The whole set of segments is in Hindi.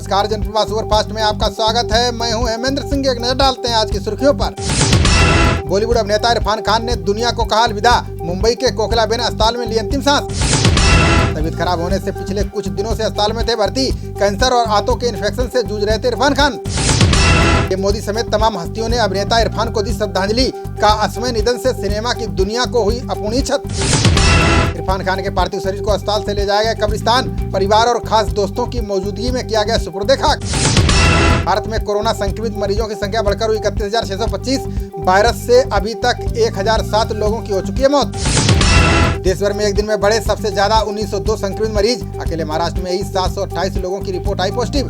नमस्कार, जनप्रवाह सुपरफास्ट में आपका स्वागत है। मैं हूं हेमेंद्र सिंह। एक नजर डालते हैं आज की सुर्खियों पर। बॉलीवुड अभिनेता इरफान खान ने दुनिया को कहा अलविदा। मुंबई के कोकिलाबेन अस्पताल में ली अंतिम सांस। तबीयत खराब होने से पिछले कुछ दिनों से अस्पताल में थे भर्ती। कैंसर और आंतों के इन्फेक्शन से जूझ रहे थे इरफान खान। ये मोदी समेत तमाम हस्तियों ने अभिनेता इरफान को दी श्रद्धांजलि। का असमय निधन से सिनेमा की दुनिया को हुई अपूर्णीय क्षत। इरफान खान के पार्थिव शरीर को अस्पताल से ले जाया गया कब्रिस्तान। परिवार और खास दोस्तों की मौजूदगी में किया गया सुपुर्दे खाक। भारत में कोरोना संक्रमित मरीजों की संख्या बढ़कर हुई 31,625। वायरस से अभी तक 1,007 लोगों की हो चुकी है मौत। देश भर में एक दिन में बढ़े सबसे ज्यादा 1902 संक्रमित मरीज। अकेले महाराष्ट्र में ही 728 लोगों की रिपोर्ट आई पॉजिटिव।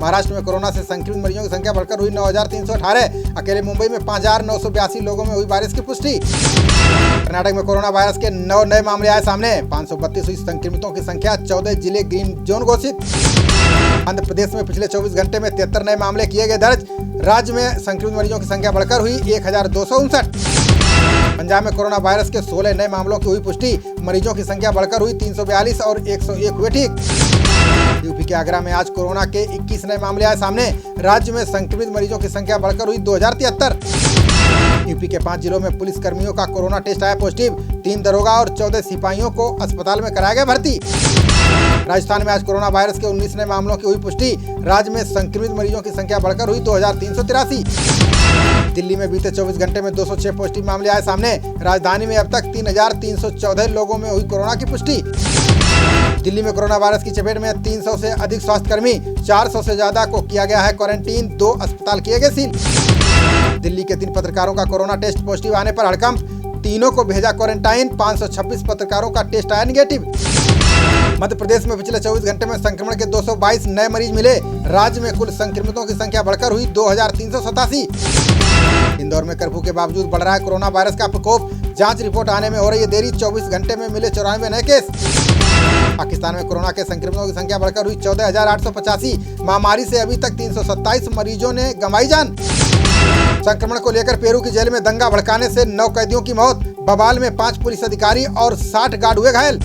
महाराष्ट्र में कोरोना से संक्रमित मरीजों की संख्या बढ़कर हुई 9,318। अकेले मुंबई में 5,982 लोगों में हुई वायरस की पुष्टि। कर्नाटक में कोरोना वायरस के 9 नए मामले आए सामने। 532 हुई संक्रमितों की संख्या। 14 जिले ग्रीन जोन घोषित। आंध्र प्रदेश में पिछले 24 घंटे में 73 नए मामले किए गए दर्ज। राज्य में संक्रमित मरीजों की संख्या बढ़कर हुई 1,259। पंजाब में कोरोना वायरस के 16 नए मामलों की हुई पुष्टि। मरीजों की संख्या बढ़कर हुई 342 और 101 हुए ठीक। यूपी के आगरा में आज कोरोना के 21 नए मामले आए सामने। राज्य में संक्रमित मरीजों की संख्या बढ़कर हुई 2,073। यूपी के 5 जिलों में पुलिस कर्मियों का कोरोना टेस्ट आया पॉजिटिव। 3 दरोगा और 14 सिपाहियों को अस्पताल में कराया गया भर्ती। राजस्थान में आज कोरोना वायरस के 19 नए मामलों की हुई पुष्टि। राज्य में संक्रमित मरीजों की संख्या बढ़कर हुई 2,383। दिल्ली में बीते 24 घंटे में 206 पॉजिटिव मामले आए सामने। राजधानी में अब तक 3,314 लोगों में हुई कोरोना की पुष्टि। दिल्ली में कोरोना वायरस की चपेट में 300 से अधिक स्वास्थ्यकर्मी। 400 से ज्यादा को किया गया है क्वारंटीन। 2 अस्पताल किए गए सील। दिल्ली के 3 पत्रकारों का कोरोना टेस्ट पॉजिटिव आने पर हड़कंप। तीनों को भेजा क्वारंटाइन। 526 पत्रकारों का टेस्ट आया निगेटिव। मध्य प्रदेश में पिछले 24 घंटे में संक्रमण के 222 नए मरीज मिले। राज्य में कुल संक्रमितों की संख्या बढ़कर हुई 2,387। इंदौर में कर्फ्यू के बावजूद बढ़ रहा है कोरोना वायरस का प्रकोप। जांच रिपोर्ट आने में हो रही है देरी। 24 घंटे में मिले 94 नए केस। पाकिस्तान में कोरोना के संक्रमितों की संख्या बढ़कर हुई 14,885। महामारी से अभी तक 327 मरीजों ने गंवाई जान। संक्रमण को लेकर पेरू की जेल में दंगा भड़काने से 9 कैदियों की मौत। बवाल में 5 पुलिस अधिकारी और 60 गार्ड हुए घायल।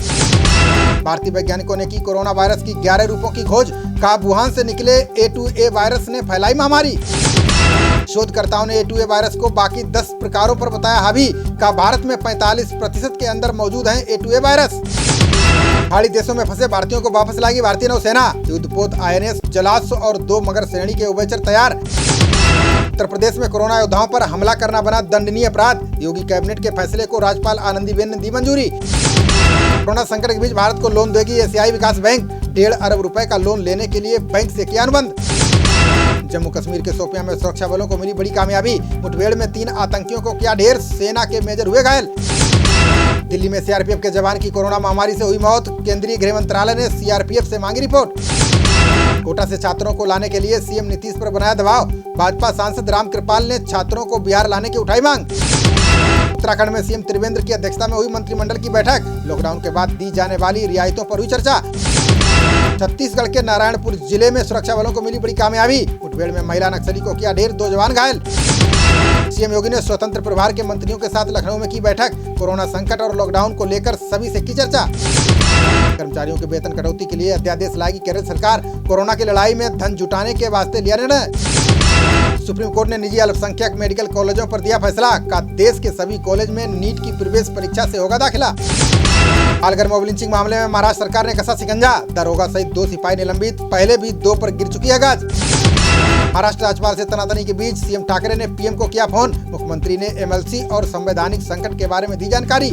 भारतीय वैज्ञानिकों ने की कोरोना वायरस की 11 रूपों की खोज। का वुहान से निकले A2A वायरस ने फैलाई महामारी। शोधकर्ताओं ने A2A वायरस को बाकी 10 प्रकारों पर बताया हावी। का भारत में 45% के अंदर मौजूद है A2A वायरस। पहाड़ी देशों में फंसे भारतीयों को वापस लाएगी भारतीय नौसेना। युद्धपोत INS जलाश्व और 2 मगर श्रेणी के उभयचर तैयार। उत्तर प्रदेश में कोरोना योद्धाओं पर हमला करना बना दंडनीय अपराध। योगी कैबिनेट के फैसले को राज्यपाल आनंदीबेन ने दी मंजूरी। कोरोना संकट के बीच भारत को लोन देगी एशियाई विकास बैंक। 1.5 अरब रुपए का लोन लेने के लिए बैंक से किया अनुबंध। जम्मू कश्मीर के शोपियां में सुरक्षा बलों को मिली बड़ी कामयाबी। मुठभेड़ में 3 आतंकियों को किया ढेर। सेना के मेजर हुए घायल। दिल्ली में CRPF के जवान की कोरोना महामारी से हुई मौत। केंद्रीय गृह मंत्रालय ने CRPF से मांगी रिपोर्ट। कोटा से छात्रों को लाने के लिए CM नीतीश पर बनाया दबाव। भाजपा सांसद रामकृपाल ने छात्रों को बिहार लाने की उठाई मांग। उत्तराखंड में CM त्रिवेंद्र की अध्यक्षता में हुई मंत्रिमंडल की बैठक। लॉकडाउन के बाद दी जाने वाली रियायतों पर हुई चर्चा। छत्तीसगढ़ के नारायणपुर जिले में सुरक्षा बलों को मिली बड़ी कामयाबी। मुठभेड़ में महिला नक्सली को किया ढेर। 2 जवान घायल। CM योगी ने स्वतंत्र प्रभार के मंत्रियों के साथ लखनऊ में की बैठक। कोरोना संकट और लॉकडाउन को लेकर सभी से की चर्चा। कर्मचारियों के वेतन कटौती के लिए अध्यादेश लाएगी केरल सरकार। कोरोना की लड़ाई में धन जुटाने के वास्ते लिया निर्णय। सुप्रीम कोर्ट ने निजी अल्पसंख्यक मेडिकल कॉलेजों पर दिया फैसला। का देश के सभी कॉलेज में नीट की प्रवेश परीक्षा से होगा दाखिला। पालघर मॉब लिंचिंग मामले में महाराष्ट्र सरकार ने कसा शिकंजा। दरोगा सहित 2 सिपाही निलंबित। पहले भी 2 पर गिर चुकी है गाज। महाराष्ट्र राज्यपाल से तनातनी के बीच CM ठाकरे ने PM को किया फोन। मुख्यमंत्री ने MLC और संवैधानिक संकट के बारे में दी जानकारी।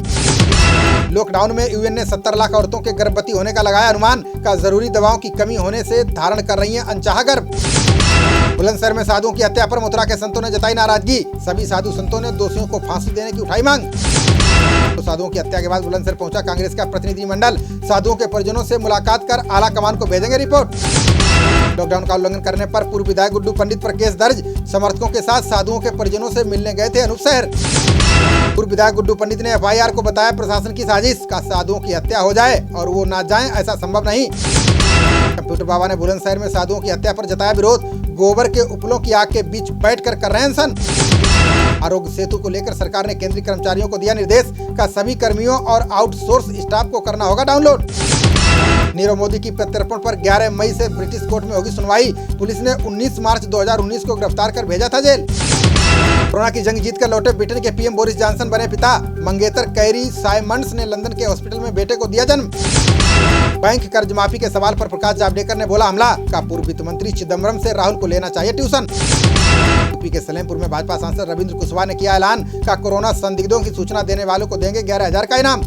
लॉकडाउन में UN ने 70 लाख औरतों के गर्भवती होने का लगाया अनुमान। का जरूरी दवाओं की कमी होने से धारण कर रही हैं अनचाहा गर्भ। बुलंदशहर में साधुओं की हत्या पर मथुरा के संतों ने जताई नाराजगी। सभी साधु संतों ने दोषियों को फांसी देने की उठाई मांग। तो साधुओं की हत्या के बाद बुलंदशहर पहुंचा कांग्रेस का प्रतिनिधिमंडल। साधुओं के परिजनों से मुलाकात कर आला कमान को भेजेंगे रिपोर्ट। लॉकडाउन का उल्लंघन करने पर पूर्व विधायक गुड्डू पंडित पर केस दर्ज। समर्थकों के साथ साधुओं के परिजनों से मिलने गए थे अनूप शहर। पूर्व विधायक गुड्डू पंडित ने FIR को बताया प्रशासन की साजिश। का साधुओं की हत्या हो जाए और वो ना जाएं, ऐसा संभव नहीं। कंप्यूटर बाबा ने बुलंदशहर में साधुओं की हत्या पर जताया विरोध। गोबर के उपलों की आग के बीच बैठकर कर रहे हैं अनशन। आरोग्य सेतु को लेकर सरकार ने केंद्रीय कर्मचारियों को दिया निर्देश। का सभी कर्मियों और आउटसोर्स स्टाफ को करना होगा डाउनलोड। नीरव मोदी की प्रत्यर्पण पर 11 मई से ब्रिटिश कोर्ट में होगी सुनवाई। पुलिस ने 19 मार्च 2019 को गिरफ्तार कर भेजा था जेल। कोरोना की जंग जीतकर लौटे ब्रिटेन के पीएम बोरिस जॉनसन बने पिता। मंगेतर कैरी साइमंड्स ने लंदन के हॉस्पिटल में बेटे को दिया जन्म। बैंक कर्ज माफी के सवाल पर प्रकाश जावड़ेकर ने बोला हमला। का पूर्व वित्त मंत्री चिदम्बरम से राहुल को लेना चाहिए ट्यूशन। यूपी के सलेमपुर में भाजपा सांसद रविंद्र कुशवाहा ने किया ऐलान। का कोरोना संदिग्धों की सूचना देने वालों को देंगे 11,000 का इनाम।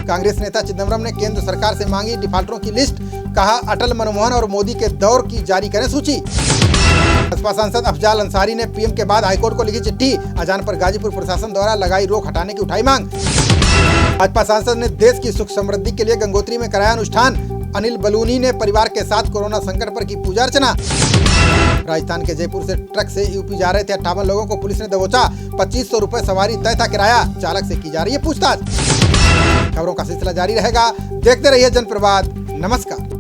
कांग्रेस नेता चिदम्बरम ने केंद्र सरकार से मांगी डिफाल्टरों की लिस्ट। कहा अटल, मनमोहन और मोदी के दौर की जारी करें सूची। बसपा सांसद अफजाल अंसारी ने पीएम के बाद हाईकोर्ट को लिखी चिट्ठी। अजान पर गाजीपुर प्रशासन द्वारा लगाई रोक हटाने की उठाई मांग। भाजपा सांसद ने देश की सुख समृद्धि के लिए गंगोत्री में कराया अनुष्ठान। अनिल बलूनी ने परिवार के साथ कोरोना संकट पर की पूजा अर्चना। राजस्थान के जयपुर से ट्रक से यूपी जा रहे थे 58 लोगों को पुलिस ने दबोचा। 2500 रुपए सवारी तय था किराया। चालक से की जा रही है पूछताछ। खबरों का सिलसिला जारी रहेगा। देखते रहिए जनप्रवाद। नमस्कार।